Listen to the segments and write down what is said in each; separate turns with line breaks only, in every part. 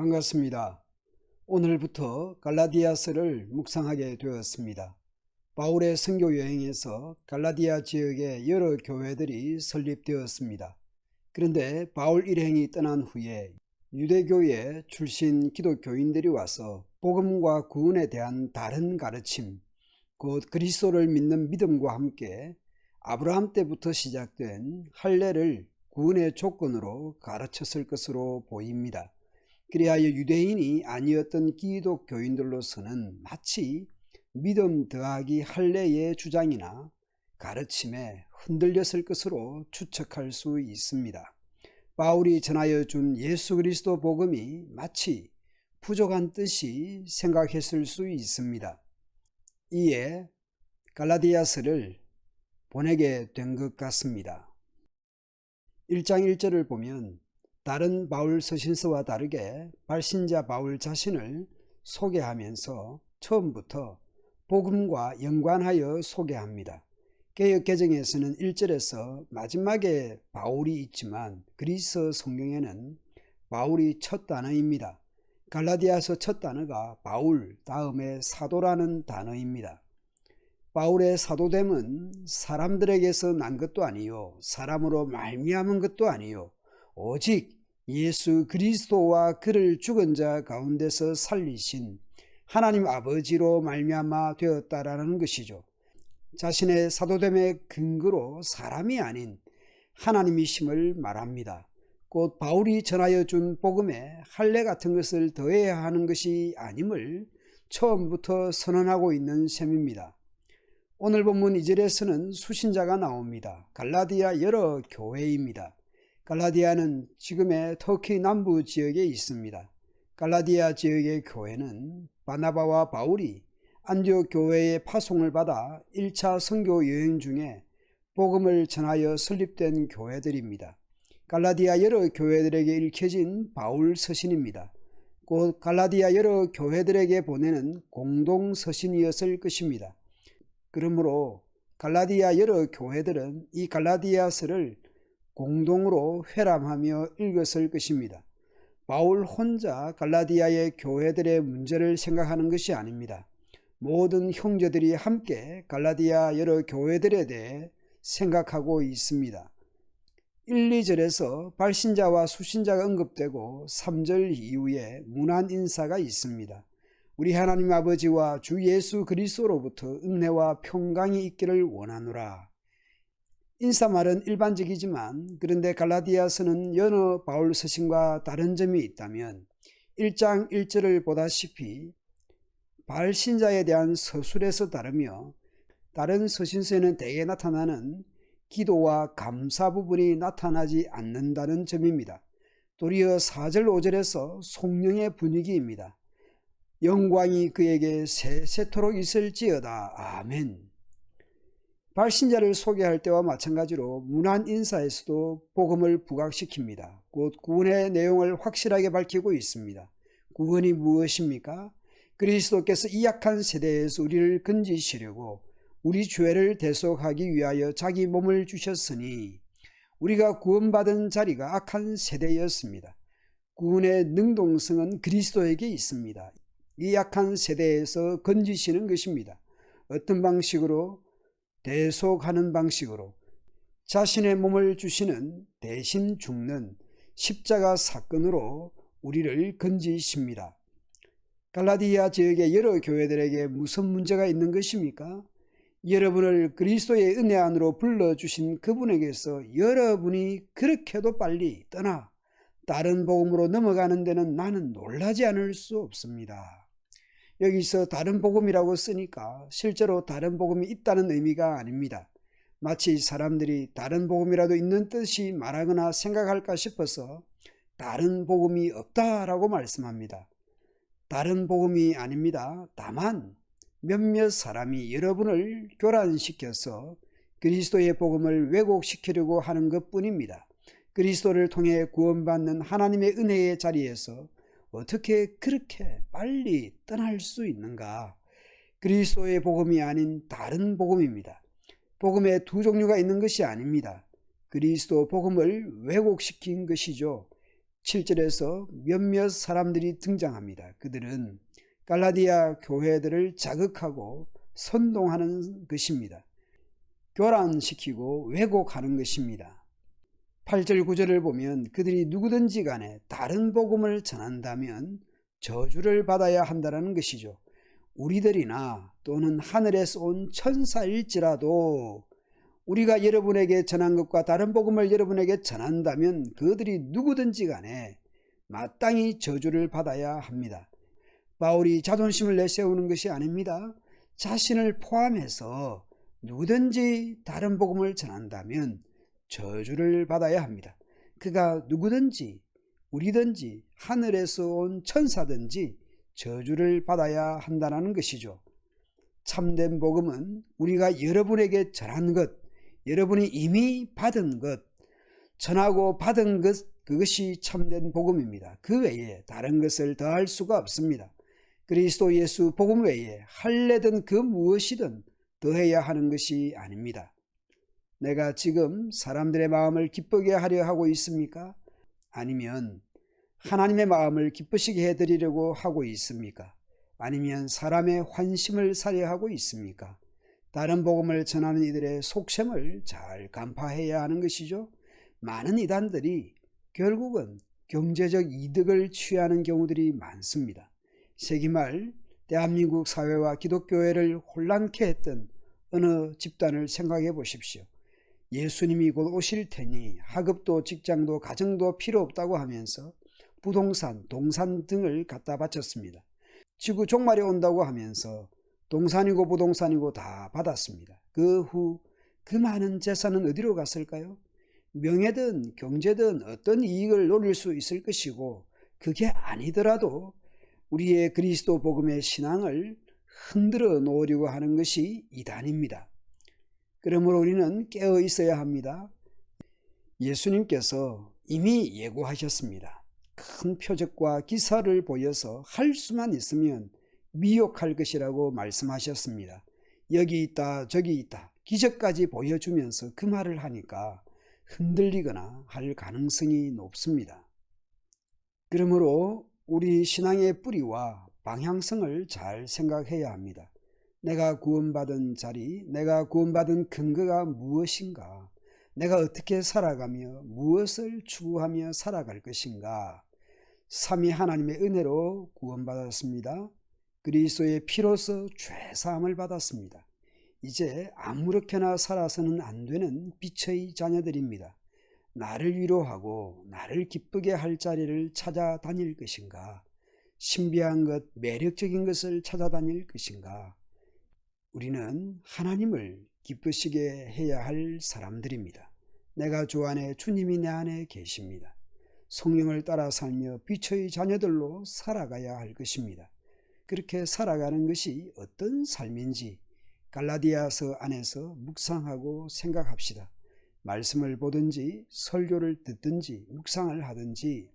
반갑습니다. 오늘부터 갈라디아서를 묵상하게 되었습니다. 바울의 선교 여행에서 갈라디아 지역의 여러 교회들이 설립되었습니다. 그런데 바울 일행이 떠난 후에 유대교의 출신 기독교인들이 와서 복음과 구원에 대한 다른 가르침, 곧 그리스도를 믿는 믿음과 함께 아브라함 때부터 시작된 할례를 구원의 조건으로 가르쳤을 것으로 보입니다. 그리하여 유대인이 아니었던 기독교인들로서는 마치 믿음 더하기 할례의 주장이나 가르침에 흔들렸을 것으로 추측할 수 있습니다. 바울이 전하여 준 예수 그리스도 복음이 마치 부족한 뜻이 생각했을 수 있습니다. 이에 갈라디아서를 보내게 된 것 같습니다. 1장 1절을 보면 다른 바울 서신서와 다르게 발신자 바울 자신을 소개하면서 처음부터 복음과 연관하여 소개합니다. 개역 개정에서는 1절에서 마지막에 바울이 있지만 그리스 성경에는 바울이 첫 단어입니다. 갈라디아서 첫 단어가 바울 다음에 사도라는 단어입니다. 바울의 사도됨은 사람들에게서 난 것도 아니요 사람으로 말미암은 것도 아니요 오직 예수 그리스도와 그를 죽은 자 가운데서 살리신 하나님 아버지로 말미암아 되었다라는 것이죠. 자신의 사도됨의 근거로 사람이 아닌 하나님이심을 말합니다. 곧 바울이 전하여 준 복음에 할례 같은 것을 더해야 하는 것이 아님을 처음부터 선언하고 있는 셈입니다. 오늘 본문 2절에서는 수신자가 나옵니다. 갈라디아 여러 교회입니다. 갈라디아는 지금의 터키 남부 지역에 있습니다. 갈라디아 지역의 교회는 바나바와 바울이 안디옥 교회의 파송을 받아 1차 선교 여행 중에 복음을 전하여 설립된 교회들입니다. 갈라디아 여러 교회들에게 읽혀진 바울 서신입니다. 곧 갈라디아 여러 교회들에게 보내는 공동 서신이었을 것입니다. 그러므로 갈라디아 여러 교회들은 이 갈라디아서를 공동으로 회람하며 읽었을 것입니다. 바울 혼자 갈라디아의 교회들의 문제를 생각하는 것이 아닙니다. 모든 형제들이 함께 갈라디아 여러 교회들에 대해 생각하고 있습니다. 1, 2절에서 발신자와 수신자가 언급되고 3절 이후에 문안 인사가 있습니다. 우리 하나님 아버지와 주 예수 그리스도로부터 은혜와 평강이 있기를 원하노라. 인사말은 일반적이지만 그런데 갈라디아서는 여러 바울 서신과 다른 점이 있다면 1장 1절을 보다시피 발신자에 대한 서술에서 다르며 다른 서신서에는 대개 나타나는 기도와 감사 부분이 나타나지 않는다는 점입니다. 도리어 4절 5절에서 성령의 분위기입니다. 영광이 그에게 세세토록 있을지어다. 아멘. 발신자를 소개할 때와 마찬가지로 문안 인사에서도 복음을 부각시킵니다. 곧 구원의 내용을 확실하게 밝히고 있습니다. 구원이 무엇입니까? 그리스도께서 이 약한 세대에서 우리를 건지시려고 우리 죄를 대속하기 위하여 자기 몸을 주셨으니 우리가 구원받은 자리가 악한 세대였습니다. 구원의 능동성은 그리스도에게 있습니다. 이 약한 세대에서 건지시는 것입니다. 어떤 방식으로? 대속하는 방식으로 자신의 몸을 주시는 대신 죽는 십자가 사건으로 우리를 건지십니다. 갈라디아 지역의 여러 교회들에게 무슨 문제가 있는 것입니까? 여러분을 그리스도의 은혜 안으로 불러주신 그분에게서 여러분이 그렇게도 빨리 떠나 다른 복음으로 넘어가는 데는 나는 놀라지 않을 수 없습니다. 여기서 다른 복음이라고 쓰니까 실제로 다른 복음이 있다는 의미가 아닙니다. 마치 사람들이 다른 복음이라도 있는 뜻이 말하거나 생각할까 싶어서 다른 복음이 없다라고 말씀합니다. 다른 복음이 아닙니다. 다만 몇몇 사람이 여러분을 교란시켜서 그리스도의 복음을 왜곡시키려고 하는 것뿐입니다. 그리스도를 통해 구원받는 하나님의 은혜의 자리에서 어떻게 그렇게 빨리 떠날 수 있는가? 그리스도의 복음이 아닌 다른 복음입니다. 복음에 두 종류가 있는 것이 아닙니다. 그리스도 복음을 왜곡시킨 것이죠. 7절에서 몇몇 사람들이 등장합니다. 그들은 갈라디아 교회들을 자극하고 선동하는 것입니다. 교란시키고 왜곡하는 것입니다. 8절 9절을 보면 그들이 누구든지 간에 다른 복음을 전한다면 저주를 받아야 한다는 것이죠. 우리들이나 또는 하늘에서 온 천사일지라도 우리가 여러분에게 전한 것과 다른 복음을 여러분에게 전한다면 그들이 누구든지 간에 마땅히 저주를 받아야 합니다. 바울이 자존심을 내세우는 것이 아닙니다. 자신을 포함해서 누구든지 다른 복음을 전한다면 저주를 받아야 합니다. 그가 누구든지 우리든지 하늘에서 온 천사든지 저주를 받아야 한다는 것이죠. 참된 복음은 우리가 여러분에게 전한 것, 여러분이 이미 받은 것, 전하고 받은 것, 그것이 참된 복음입니다. 그 외에 다른 것을 더할 수가 없습니다. 그리스도 예수 복음 외에 할례든 그 무엇이든 더해야 하는 것이 아닙니다. 내가 지금 사람들의 마음을 기쁘게 하려 하고 있습니까? 아니면 하나님의 마음을 기쁘시게 해드리려고 하고 있습니까? 아니면 사람의 환심을 사려 하고 있습니까? 다른 복음을 전하는 이들의 속셈을 잘 간파해야 하는 것이죠. 많은 이단들이 결국은 경제적 이득을 취하는 경우들이 많습니다. 세기말 대한민국 사회와 기독교회를 혼란케 했던 어느 집단을 생각해 보십시오. 예수님이 곧 오실 테니 학업도 직장도 가정도 필요 없다고 하면서 부동산, 동산 등을 갖다 바쳤습니다. 지구 종말이 온다고 하면서 동산이고 부동산이고 다 받았습니다. 그 후 그 많은 재산은 어디로 갔을까요? 명예든 경제든 어떤 이익을 노릴 수 있을 것이고 그게 아니더라도 우리의 그리스도 복음의 신앙을 흔들어 놓으려고 하는 것이 이단입니다. 그러므로 우리는 깨어 있어야 합니다. 예수님께서 이미 예고하셨습니다. 큰 표적과 기사를 보여서 할 수만 있으면 미혹할 것이라고 말씀하셨습니다. 여기 있다 저기 있다 기적까지 보여주면서 그 말을 하니까 흔들리거나 할 가능성이 높습니다. 그러므로 우리 신앙의 뿌리와 방향성을 잘 생각해야 합니다. 내가 구원받은 자리, 내가 구원받은 근거가 무엇인가? 내가 어떻게 살아가며 무엇을 추구하며 살아갈 것인가? 삼위 하나님의 은혜로 구원받았습니다. 그리스도의 피로서 죄사함을 받았습니다. 이제 아무렇게나 살아서는 안 되는 빛의 자녀들입니다. 나를 위로하고 나를 기쁘게 할 자리를 찾아다닐 것인가? 신비한 것, 매력적인 것을 찾아다닐 것인가? 우리는 하나님을 기쁘시게 해야 할 사람들입니다. 내가 주 안에 주님이 내 안에 계십니다. 성령을 따라 살며 빛의 자녀들로 살아가야 할 것입니다. 그렇게 살아가는 것이 어떤 삶인지 갈라디아서 안에서 묵상하고 생각합시다. 말씀을 보든지 설교를 듣든지 묵상을 하든지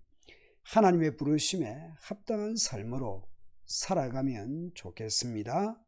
하나님의 부르심에 합당한 삶으로 살아가면 좋겠습니다.